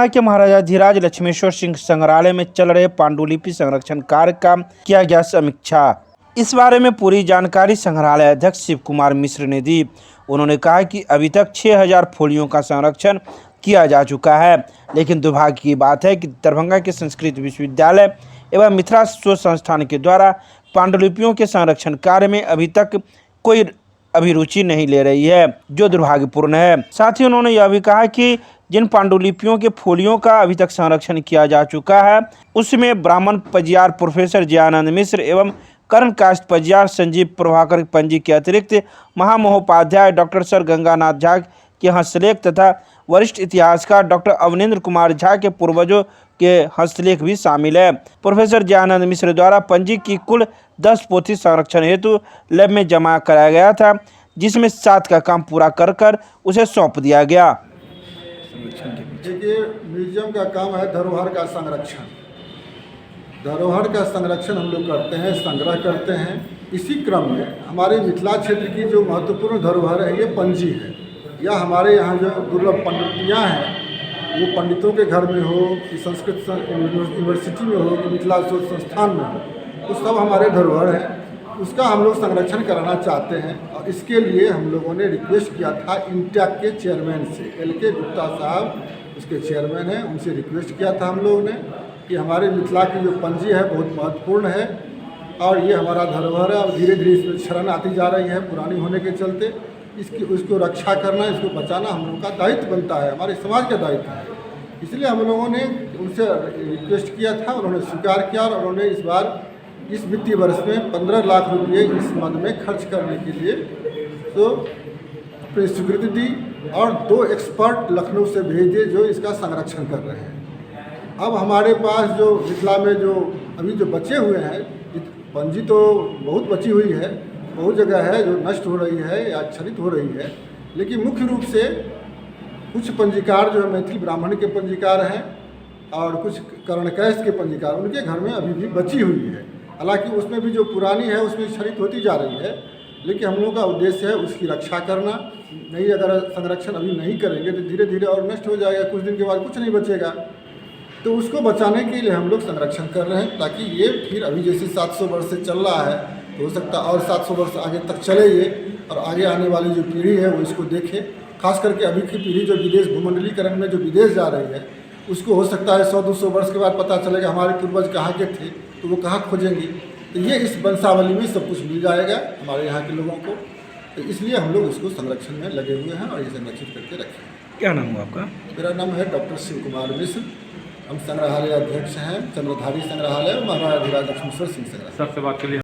दरभंगा के महाराजा धीराज लक्ष्मेश्वर सिंह संग्रहालय में चल रहे पांडुलिपि संरक्षण कार्य का किया गया समीक्षा। इस बारे में पूरी जानकारी संग्रहालय अध्यक्ष शिव कुमार मिश्र ने दी। उन्होंने कहा कि अभी तक 6000 फोलियों का संरक्षण किया जा चुका है, लेकिन दुर्भाग्य की बात है कि दरभंगा के संस्कृत विश्वविद्यालय एवं मिथिला शोध संस्थान के द्वारा पांडुलिपियों के संरक्षण कार्य में अभी तक कोई अभिरुचि नहीं ले रही है, जो दुर्भाग्यपूर्ण है। साथ ही उन्होंने यह भी कहा कि जिन पांडुलिपियों के फोलियों का अभी तक संरक्षण किया जा चुका है, उसमें ब्राह्मण पजियार प्रोफेसर जयानंद मिश्र एवं कर्ण काष्ठ पजियार संजीव प्रभाकर पंजी के अतिरिक्त महामहोपाध्याय डॉक्टर सर गंगानाथ झा के हस्तलेख तथा वरिष्ठ इतिहासकार डॉक्टर अवनींद्र कुमार झा के पूर्वजों के हस्तलेख भी शामिल है। प्रोफेसर जयानंद मिश्र द्वारा पंजी की कुल 10 पोथी संरक्षण हेतु लैब में जमा कराया गया था, जिसमें 7 का काम पूरा कर उसे सौंप दिया गया। देखिए, म्यूजियम का काम है धरोहर का संरक्षण। धरोहर का संरक्षण हम लोग करते हैं, संग्रह करते हैं। इसी क्रम में हमारे मिथिला क्षेत्र की जो महत्वपूर्ण धरोहर है ये पंजी है। या हमारे यहाँ जो दुर्लभ पंडितियाँ हैं, वो पंडितों के घर में हो कि संस्कृत यूनिवर्सिटी में हो कि मिथिला शोध संस्थान में हो, वो सब हमारे धरोहर हैं। उसका हम लोग संरक्षण कराना चाहते हैं और इसके लिए हम लोगों ने रिक्वेस्ट किया था इंटैक के चेयरमैन से। LK गुप्ता साहब उसके चेयरमैन हैं, उनसे रिक्वेस्ट किया था हम लोगों ने कि हमारे मिथिला की जो पंजी है बहुत महत्वपूर्ण है और ये हमारा धरोहर है और धीरे धीरे इसमें क्षरण आती जा रही है पुरानी होने के चलते। उसको रक्षा करना, इसको बचाना हम लोगों का दायित्व बनता है, हमारे समाज का दायित्व है। इसलिए हम लोगों ने उनसे रिक्वेस्ट किया था, उन्होंने स्वीकार किया और उन्होंने इस बार इस वित्तीय वर्ष में 15 लाख रुपये इस मद में खर्च करने के लिए तो अपनी स्वीकृति दी और 2 एक्सपर्ट लखनऊ से भेज दिए जो इसका संरक्षण कर रहे हैं। अब हमारे पास जो मिथिला में जो अभी जो बचे हुए हैं, पंजी तो बहुत बची हुई है, बहुत जगह है जो नष्ट हो रही है या आच्छादित हो रही है, लेकिन मुख्य रूप से कुछ पंजीकार जो है मैथिल ब्राह्मण के पंजीकार हैं और कुछ कर्णकैस्त के पंजीकार उनके घर में अभी भी बची हुई है। हालांकि उसमें भी जो पुरानी है उसमें क्षरित होती जा रही है, लेकिन हम लोगों का उद्देश्य है उसकी रक्षा करना। नहीं, अगर संरक्षण अभी नहीं करेंगे तो धीरे धीरे और नष्ट हो जाएगा, कुछ दिन के बाद कुछ नहीं बचेगा। तो उसको बचाने के लिए हम लोग संरक्षण कर रहे हैं ताकि ये फिर अभी जैसे 700 वर्ष से चल रहा है तो हो सकता है और 700 वर्ष आगे तक चले ये और आगे आने वाली जो पीढ़ी है वो इसको देखे। खास करके अभी की पीढ़ी जो विदेश भूमंडलीकरण में जो विदेश जा रही है उसको हो सकता है 100-200 वर्ष के बाद पता चलेगा हमारे पूर्वज कहाँ के थे, तो वो कहाँ खोजेंगे। तो ये इस वंशावली में सब कुछ मिल जाएगा हमारे यहाँ के लोगों को। तो इसलिए हम लोग इसको संरक्षण में लगे हुए हैं और ये संरक्षित करके रखें। क्या नाम हुआ आपका? मेरा नाम है डॉक्टर शिव कुमार मिश्र। हम संग्रहालय अध्यक्ष हैं, चंद्रधारी संग्रहालय, महाराजा धीराज लक्ष्मेश्वर सिंह संग्रहालय। सबसे बात के लिए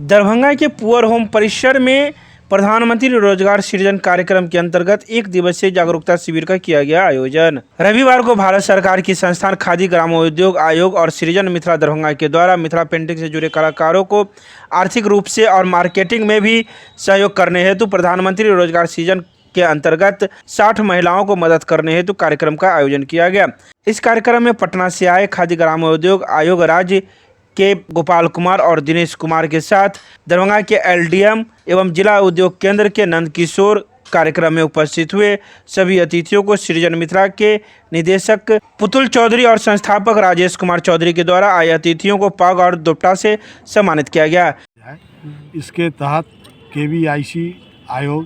दरभंगा के पुअर होम परिसर में प्रधानमंत्री रोजगार सृजन कार्यक्रम के अंतर्गत 1 दिवसीय जागरूकता शिविर का किया गया आयोजन। रविवार को भारत सरकार की संस्थान खादी ग्रामोद्योग आयोग और सृजन मिथिला दरभंगा के द्वारा मिथिला पेंटिंग से जुड़े कलाकारों को आर्थिक रूप से और मार्केटिंग में भी सहयोग करने हेतु प्रधानमंत्री रोजगार सृजन के अंतर्गत 60 महिलाओं को मदद करने हेतु कार्यक्रम का आयोजन किया गया। इस कार्यक्रम में पटना से आए खादी ग्रामोद्योग आयोग राज्य के गोपाल कुमार और दिनेश कुमार के साथ दरभंगा के LDM एवं जिला उद्योग केंद्र के नंद किशोर कार्यक्रम में उपस्थित हुए। सभी अतिथियों को सृजन मिथिला के निदेशक पुतुल चौधरी और संस्थापक राजेश कुमार चौधरी के द्वारा आए अतिथियों को पग और दुपट्टा से सम्मानित किया गया। इसके तहत KVIC आयोग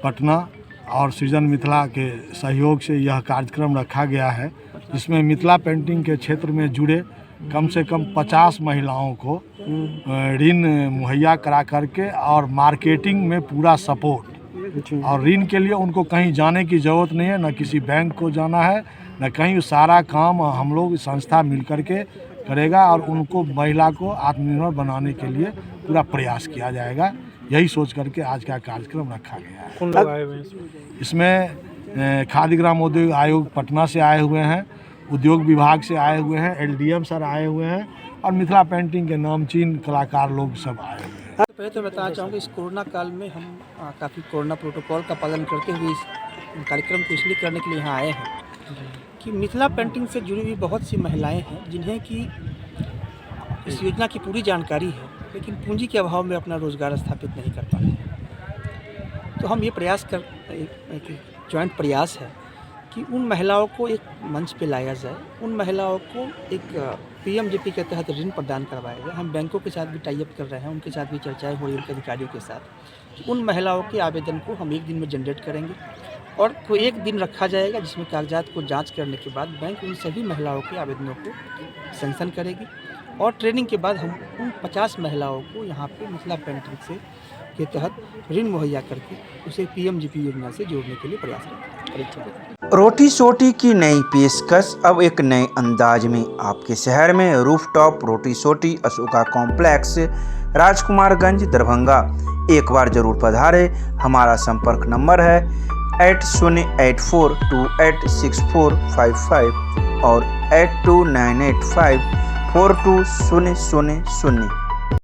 पटना और सृजन मिथिला के सहयोग से यह कार्यक्रम रखा गया है, जिसमें मिथिला पेंटिंग के क्षेत्र में जुड़े कम से कम 50 महिलाओं को ऋण मुहैया करा करके और मार्केटिंग में पूरा सपोर्ट, और ऋण के लिए उनको कहीं जाने की ज़रूरत नहीं है, न किसी बैंक को जाना है, न कहीं। सारा काम हम लोग संस्था मिल करके करेगा और उनको महिला को आत्मनिर्भर बनाने के लिए पूरा प्रयास किया जाएगा। यही सोच करके आज का कार्यक्रम रखा गया है। इसमें खादी ग्रामोद्योग आयोग पटना से आए हुए हैं, उद्योग विभाग से आए हुए हैं, LDM सर आए हुए हैं, और मिथिला पेंटिंग के नामचीन कलाकार लोग सब आए हुए हैं। पहले तो बताना चाहूँगा इस कोरोना काल में हम काफ़ी कोरोना प्रोटोकॉल का पालन करते हुए इस कार्यक्रम को इसलिए करने के लिए यहाँ आए हैं कि मिथिला पेंटिंग से जुड़ी हुई बहुत सी महिलाएं हैं जिन्हें कि इस योजना की पूरी जानकारी है, लेकिन पूंजी के अभाव में अपना रोज़गार स्थापित नहीं कर पाते। तो हम ये प्रयास एक जॉइंट प्रयास है कि उन महिलाओं को एक मंच पे लाया जाए, उन महिलाओं को एक पीएमजेपी के तहत ऋण प्रदान करवाया जाए। हम बैंकों के साथ भी टाई अप कर रहे हैं, उनके साथ भी चर्चाएं हो रही हैं उनके अधिकारियों के साथ कि उन महिलाओं के आवेदन को हम एक दिन में जनरेट करेंगे और कोई एक दिन रखा जाएगा जिसमें कागजात को जांच करने के बाद बैंक उन सभी महिलाओं के आवेदनों को सैंक्शन करेगी और ट्रेनिंग के बाद हम उन 50 महिलाओं को यहाँ पे मिथिला पेंटिंग से के तहत ऋण मुहैया करके उसे पीएमजीपी योजना से जोड़ने के लिए प्रयास करेंगे। रोटी सोटी की नई पेशकश अब एक नए अंदाज में आपके शहर में रूफटॉप रोटी सोटी अशोका कॉम्प्लेक्स राजकुमारगंज दरभंगा। एक बार जरूर पधारे। हमारा संपर्क नंबर है 8084286455 और 8298542000।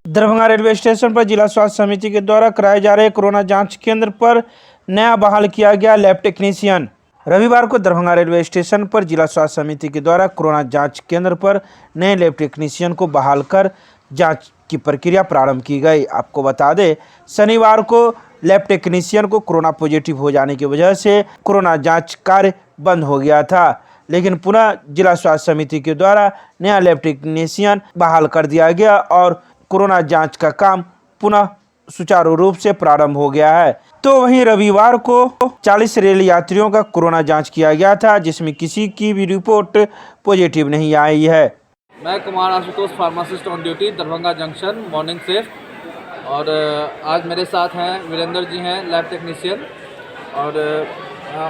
दरभंगा रेलवे स्टेशन पर जिला स्वास्थ्य समिति के द्वारा कराए जा रहे कोरोना जांच केंद्र पर नया बहाल किया गया लैब टेक्नीशियन। रविवार को दरभंगा रेलवे स्टेशन पर जिला स्वास्थ्य समिति के द्वारा कोरोना जांच केंद्र पर नए लैब टेक्नीशियन को बहाल कर जांच की प्रक्रिया प्रारंभ की गई। आपको बता दें, शनिवार को लैब टेक्नीशियन को कोरोना पॉजिटिव हो जाने की वजह से कोरोना जांच कार्य बंद हो गया था, लेकिन पुनः जिला स्वास्थ्य समिति के द्वारा नया लैब टेक्नीशियन बहाल कर दिया गया और कोरोना जांच का काम पुनः सुचारू रूप से प्रारंभ हो गया है। तो वहीं रविवार को 40 रेल यात्रियों का कोरोना जांच किया गया था, जिसमें किसी की भी रिपोर्ट पॉजिटिव नहीं आई है। मैं Kumar Ashutosh pharmacist on duty Darbhanga junction morning shift, और आज मेरे साथ हैं वीरेंद्र जी हैं लैब टेक्नीशियन। और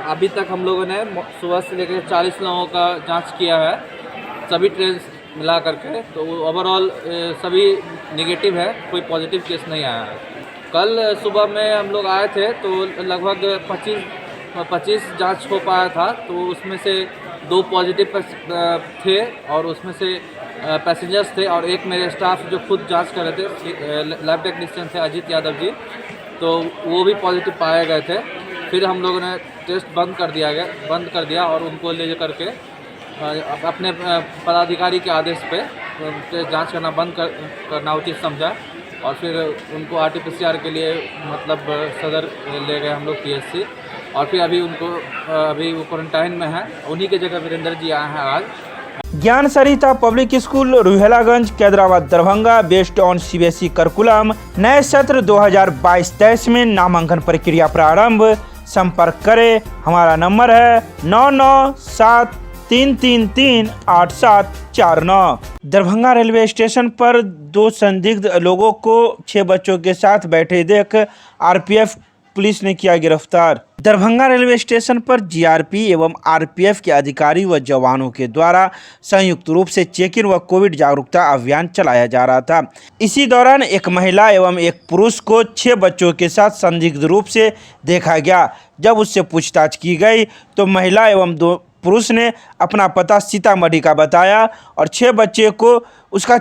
अभी तक हम लोगों ने सुबह से लेकर 40 लोगों का जांच किया है, सभी ट्रेन मिला करके। तो ओवरऑल सभी नेगेटिव है, कोई पॉजिटिव केस नहीं आया है। कल सुबह में हम लोग आए थे तो लगभग 25 जांच हो पाया था, तो उसमें से 2 पॉजिटिव थे और उसमें से पैसेंजर्स थे और एक मेरे स्टाफ जो खुद जांच कर रहे थे, लैब टेक्नीशियन थे अजीत यादव जी, तो वो भी पॉजिटिव पाए गए थे। फिर हम लोगों ने टेस्ट बंद कर दिया और उनको ले करके अपने पदाधिकारी के आदेश पे जांच करना बंद करना उचित समझा और फिर उनको RT-PCR के लिए मतलब सदर ले गए हम लोग PSC, और फिर अभी वो क्वारंटाइन में है। उन्हीं की जगह वीरेंद्र जी आए हैं आज। Gyan Sarita public school Ruhelaganj Kaidrabad Darbhanga based on CBSE curriculum. नए सत्र 2022-23 में नामांकन प्रक्रिया प्रारंभ। संपर्क करें। हमारा नंबर है 9973338749। दरभंगा रेलवे स्टेशन पर 2 संदिग्ध लोगों को 6 बच्चों के साथ बैठे देख RPF पुलिस ने किया गिरफ्तार। दरभंगा रेलवे स्टेशन पर GRP एवं RPF के अधिकारी व जवानों के द्वारा संयुक्त रूप से चेकिंग व कोविड जागरूकता अभियान चलाया जा रहा था। इसी दौरान एक महिला एवं एक पुरुष को 6 बच्चों के साथ संदिग्ध रूप से देखा गया। जब उससे पूछताछ की गई तो महिला एवं 2 पुरुष ने अपना पता सीतामढ़ी का बताया और 6 बच्चे को उसका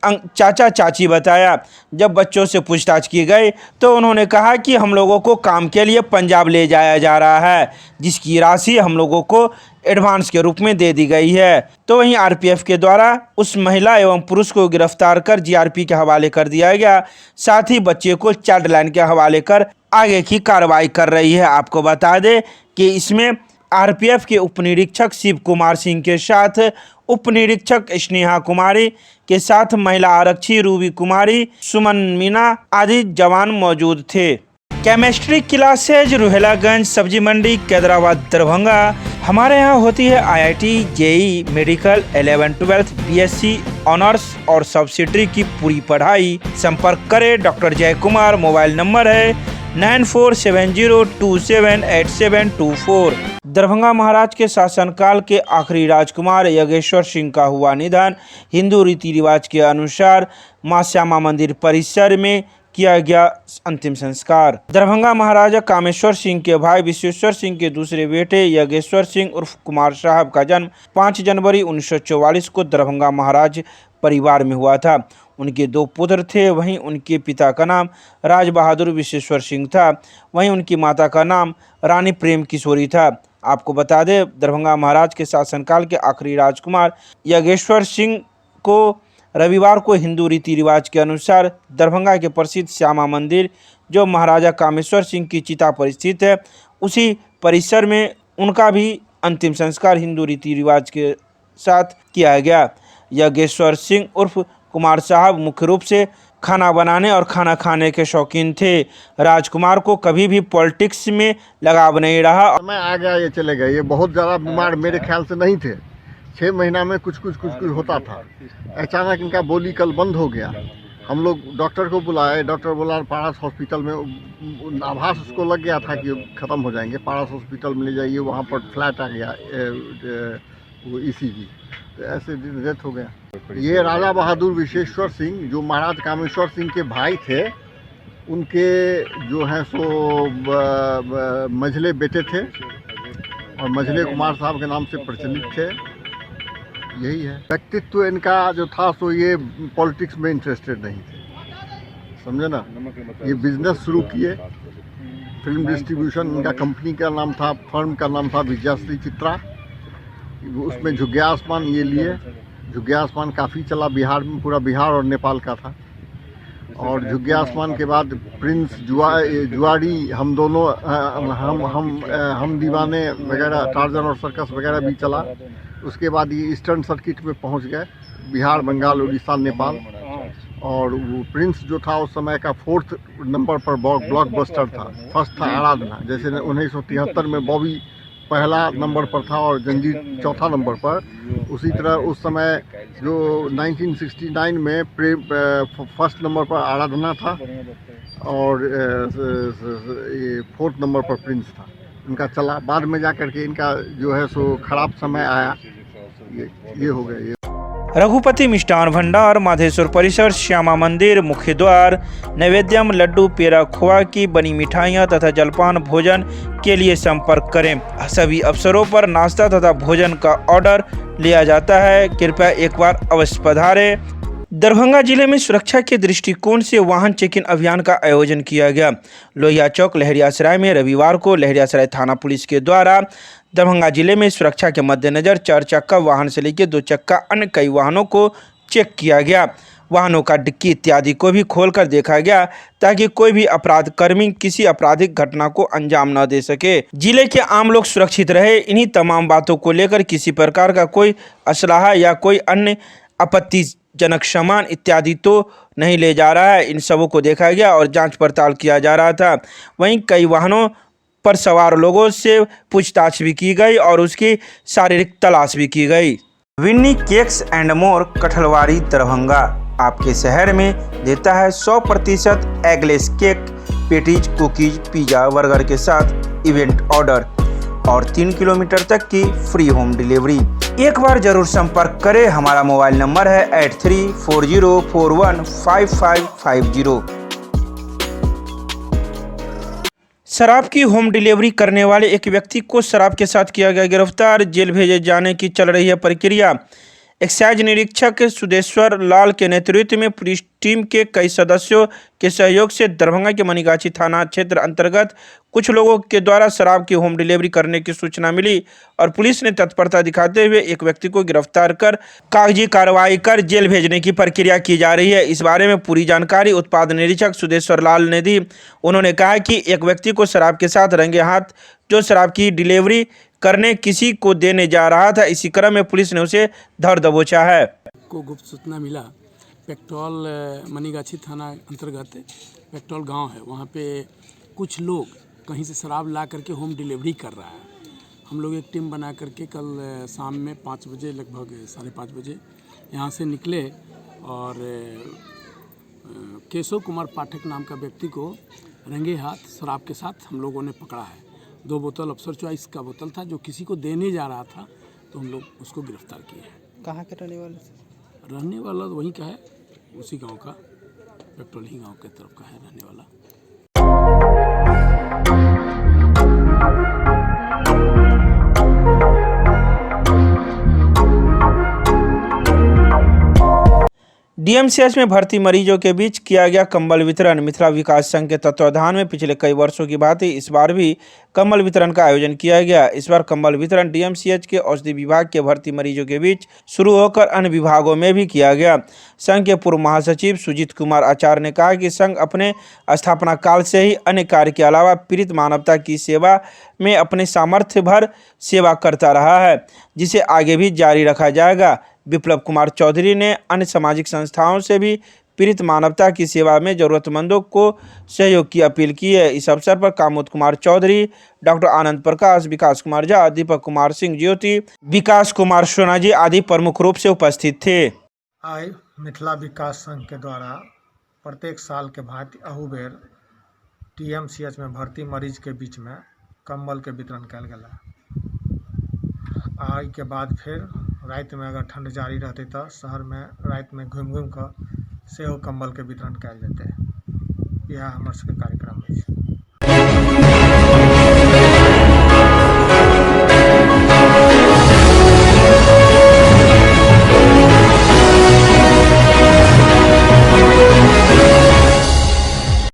चाचा चाची बताया। जब बच्चों से पूछताछ की गई तो उन्होंने कहा कि हम लोगों को काम के लिए पंजाब ले जाया जा रहा है, जिसकी राशि हम लोगों को एडवांस के रूप में दे दी गई है। तो वहीं RPF के द्वारा उस महिला एवं पुरुष को गिरफ्तार कर GRP के हवाले कर दिया गया। साथ ही बच्चे को चाइल्ड लाइन के हवाले कर आगे की कार्रवाई कर रही है। आपको बता दें कि इसमें RPF के उप निरीक्षक शिव कुमार सिंह के साथ उप निरीक्षक स्नेहा कुमारी के साथ महिला आरक्षी रूबी कुमारी, सुमन मीना आदि जवान मौजूद थे। केमिस्ट्री क्लासेज रुहेलागंज सब्जी मंडी कैदराबाद दरभंगा। हमारे यहाँ होती है IIT JEE medical 11-12 BSc honours और सब्सिडरी की पूरी पढ़ाई। संपर्क करें डॉक्टर जय कुमार। मोबाइल नंबर है 9470278724। दरभंगा महाराज के शासनकाल के आखिरी राजकुमार यज्ञेश्वर सिंह का हुआ निधन। हिंदू रीति रिवाज के अनुसार मां श्यामा मंदिर परिसर में किया गया अंतिम संस्कार। दरभंगा महाराजा कामेश्वर सिंह के भाई विश्वेश्वर सिंह के दूसरे बेटे योगेश्वर सिंह उर्फ कुमार साहब का जन्म 5 जनवरी 1944 को दरभंगा महाराज परिवार में हुआ था। उनके 2 पुत्र थे। वहीं उनके पिता का नाम राज बहादुर विश्वेश्वर सिंह था। वहीं उनकी माता का नाम रानी प्रेम किशोरी था। आपको बता दें, दरभंगा महाराज के शासनकाल के आखिरी राजकुमार योगेश्वर सिंह को रविवार को हिंदू रीति रिवाज के अनुसार दरभंगा के प्रसिद्ध श्यामा मंदिर, जो महाराजा कामेश्वर सिंह की चिता पर स्थित है, उसी परिसर में उनका भी अंतिम संस्कार हिंदू रीति रिवाज के साथ किया गया। योगेश्वर सिंह उर्फ कुमार साहब मुख्य रूप से खाना बनाने और खाना खाने के शौकीन थे। राजकुमार को कभी भी पॉलिटिक्स में लगाव नहीं रहा। मैं आ गया, ये चले गए। ये बहुत ज़्यादा बीमार मेरे ख्याल से नहीं थे। 6 महीना में कुछ होता था। अचानक इनका बोली कल बंद हो गया। हम लोग डॉक्टर को बुलाए। डॉक्टर बोला पारस हॉस्पिटल में, आभास उसको लग गया था कि ख़त्म हो जाएंगे, पारस हॉस्पिटल में ले जाइए, वहाँ पर फ्लैट आ गया वो ECG, तो ऐसे डेथ हो गया। ये राजा बहादुर विश्वेश्वर सिंह जो महाराज कामेश्वर सिंह के भाई थे, उनके जो हैं सो मझले बेटे थे और मझले कुमार साहब के नाम से प्रचलित थे। यही है व्यक्तित्व इनका जो था, सो ये पॉलिटिक्स में इंटरेस्टेड नहीं थे, समझे ना। ये बिजनेस शुरू किए, फिल्म डिस्ट्रीब्यूशन इनका कंपनी का नाम था, फर्म का नाम था विजयाश्री चित्रा। उसमें झुग्गिया आसमान ये लिए। झुग्गिया आसमान काफ़ी चला बिहार में, पूरा बिहार और नेपाल का था। और झुग्गिया आसमान के बाद प्रिंस जुआड़ी, हम दोनों हम दीवाने वगैरह, टार्जन और सर्कस वगैरह भी चला। उसके बाद ये ईस्टर्न सर्किट में पहुंच गए, बिहार, बंगाल, उड़ीसा, नेपाल। और वो प्रिंस जो था उस समय का 4th नंबर पर ब्लॉकबस्टर था। फर्स्ट था आराधना, जैसे 1973 में बॉबी पहला नंबर पर था और जंजीर चौथा नंबर पर। उसी तरह उस समय जो 1969 में फर्स्ट नंबर पर आराधना था और 4th नंबर पर प्रिंस था। इनका चला, बाद में जाकर के इनका जो है सो खराब समय आया, ये हो गया। रघुपति मिष्ठान भंडार, माधेश्वर परिसर, श्यामा मंदिर, मुख्य द्वार, नैवेद्यम, लड्डू, पेड़ा, खोआ की बनी मिठाइयाँ तथा जलपान भोजन के लिए संपर्क करें। सभी अवसरों पर नाश्ता तथा भोजन का ऑर्डर लिया जाता है। कृपया एक बार अवश्य पधारें। दरभंगा जिले में सुरक्षा के दृष्टिकोण से वाहन चेक इन अभियान का आयोजन किया गया। लोहिया चौक लहरियासराय में रविवार को लहरियासराय थाना पुलिस के द्वारा दरभंगा जिले में सुरक्षा के मद्देनजर 4 चक्का वाहन से लेकर 2 चक्का अन्य कई वाहनों को चेक किया गया। वाहनों का डिक्की इत्यादि को भी खोलकर देखा गया ताकि कोई भी अपराधकर्मी किसी आपराधिक घटना को अंजाम न दे सके। जिले के आम लोग सुरक्षित रहे। इन्हीं तमाम बातों को लेकर किसी प्रकार का कोई असलाहा या कोई अन्य आपत्तिजनक सामान इत्यादि तो नहीं ले जा रहा है। इन सबों को देखा गया और जांच पड़ताल किया जा रहा था। वहीं कई वाहनों पर सवार लोगों से पूछताछ भी की गई और उसकी शारीरिक तलाश भी की गई। Winnie cakes and more, Kathalwari, Darbhanga आपके शहर में देता है 100% eggless cake, patties, cookies, pizza, burger के साथ इवेंट ऑर्डर और 3 किलोमीटर तक की फ्री होम डिलीवरी। एक बार जरूर संपर्क करें। हमारा मोबाइल नंबर है 8340415550। शराब की होम डिलीवरी करने वाले एक व्यक्ति को शराब के साथ किया गया गिरफ्तार। जेल भेजे जाने की चल रही है प्रक्रिया। एक्साइज निरीक्षक सुदेश्वर लाल के नेतृत्व में पुलिस टीम के कई सदस्यों के सहयोग से दरभंगा के मनीगाछी थाना क्षेत्र अंतर्गत कुछ लोगों के द्वारा शराब की होम डिलीवरी करने की सूचना मिली और पुलिस ने तत्परता दिखाते हुए एक व्यक्ति को गिरफ्तार कर कागजी कार्रवाई कर जेल भेजने की प्रक्रिया की जा रही है। इस बारे में पूरी जानकारी उत्पाद निरीक्षक सुदेश्वर लाल ने दी। उन्होंने कहा कि एक व्यक्ति को शराब के साथ रंगे हाथ जो शराब की डिलीवरी करने किसी को देने जा रहा था, इसी क्रम में पुलिस ने उसे धर दबोचा है। को गुप्त सूचना मिला, पेक्टोल मनीगाछी थाना अंतर्गत पेक्टोल गांव है, वहाँ पे कुछ लोग कहीं से शराब ला करके होम डिलीवरी कर रहा है। हम लोग एक टीम बना करके कल शाम में 5 बजे, लगभग 5:30 बजे यहाँ से निकले और केशव कुमार पाठक नाम का व्यक्ति को रंगे हाथ शराब के साथ हम लोगों ने पकड़ा है। 2 बोतल अफसर चॉइस का बोतल था जो किसी को देने जा रहा था, तो हम लोग उसको गिरफ्तार किए हैं। कहाँ के रहने वाले? रहने वाला वहीं का है, उसी गांव का। पेट्रोल ही गाँव के तरफ का है रहने वाला। डीएमसीएच में भर्ती मरीजों के बीच किया गया कंबल वितरण। मिथिला विकास संघ के तत्वाधान में पिछले कई वर्षों की भांति इस बार भी कंबल वितरण का आयोजन किया गया। इस बार कंबल वितरण डीएमसीएच के औषधि विभाग के भर्ती मरीजों के बीच शुरू होकर अन्य विभागों में भी किया गया। संघ के पूर्व महासचिव सुजीत कुमार आचार्य ने कहा कि संघ अपने स्थापना काल से ही अन्य कार्य के अलावा पीड़ित मानवता की सेवा में अपने सामर्थ्य भर सेवा करता रहा है, जिसे आगे भी जारी रखा जाएगा। विप्लव कुमार चौधरी ने अन्य सामाजिक संस्थाओं से भी पीड़ित मानवता की सेवा में जरूरतमंदों को सहयोग की अपील की है। इस अवसर पर कामोद कुमार चौधरी, डॉक्टर आनंद प्रकाश, विकास कुमार झा, दीपक कुमार सिंह ज्योति, विकास कुमार सोना जी आदि प्रमुख रूप से उपस्थित थे। आज मिथिला विकास संघ के द्वारा प्रत्येक साल के भांति अहू बेर डीएमसीएच में भर्ती मरीज के बीच में कंबल के वितरण कल गया। आई के बाद फिर रात में अगर ठंड जारी रहती तो शहर में रात में घूम कर से कंबल के वितरण कल जाते। यह हमारे कार्यक्रम है।